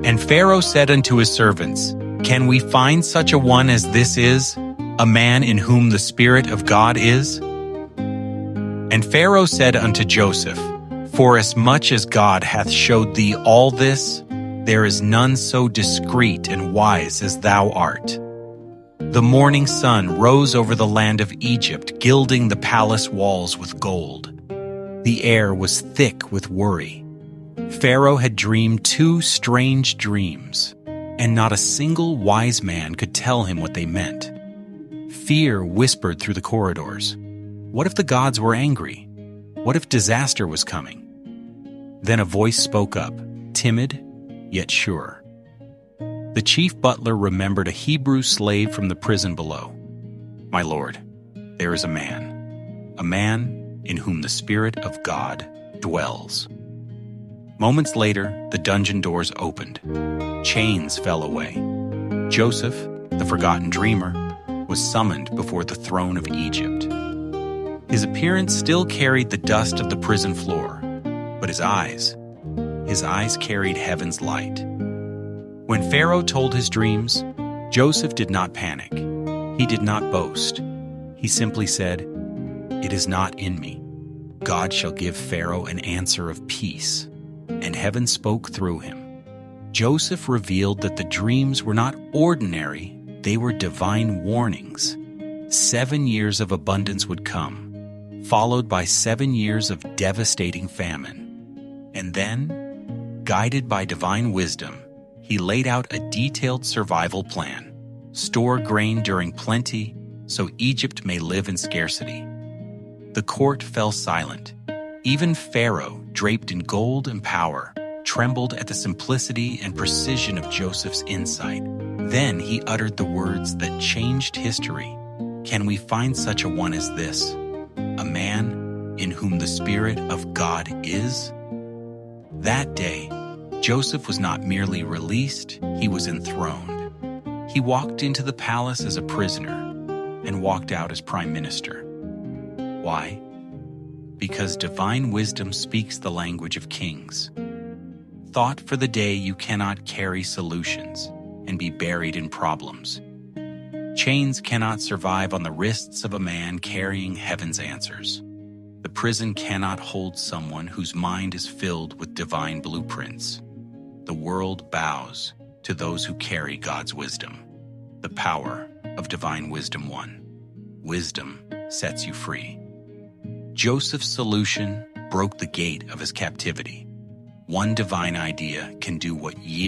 And Pharaoh said unto his servants, Can we find such a one as this is, a man in whom the Spirit of God is? And Pharaoh said unto Joseph, Forasmuch as God hath showed thee all this, there is none so discreet and wise as thou art. The morning sun rose over the land of Egypt, gilding the palace walls with gold. The air was thick with worry. Pharaoh had dreamed 2 strange dreams, and not a single wise man could tell him what they meant. Fear whispered through the corridors. What if the gods were angry? What if disaster was coming? Then a voice spoke up, timid yet sure. The chief butler remembered a Hebrew slave from the prison below. My lord, there is a man in whom the Spirit of God dwells. Moments later, the dungeon doors opened. Chains fell away. Joseph, the forgotten dreamer, was summoned before the throne of Egypt. His appearance still carried the dust of the prison floor, but his eyes carried heaven's light. When Pharaoh told his dreams, Joseph did not panic. He did not boast. He simply said, It is not in me. God shall give Pharaoh an answer of peace. And heaven spoke through him. Joseph revealed that the dreams were not ordinary, they were divine warnings. 7 years of abundance would come, followed by 7 years of devastating famine. And then, guided by divine wisdom, he laid out a detailed survival plan. Store grain during plenty, so Egypt may live in scarcity. The court fell silent. Even Pharaoh, draped in gold and power, trembled at the simplicity and precision of Joseph's insight. Then he uttered the words that changed history. Can we find such a one as this, a man in whom the Spirit of God is? That day, Joseph was not merely released, he was enthroned. He walked into the palace as a prisoner and walked out as prime minister. Why? Because divine wisdom speaks the language of kings. Thought for the day you cannot carry solutions and be buried in problems. Chains cannot survive on the wrists of a man carrying heaven's answers. The prison cannot hold someone whose mind is filled with divine blueprints. The world bows to those who carry God's wisdom. The power of divine wisdom won. Wisdom sets you free. Joseph's solution broke the gate of his captivity. One divine idea can do what years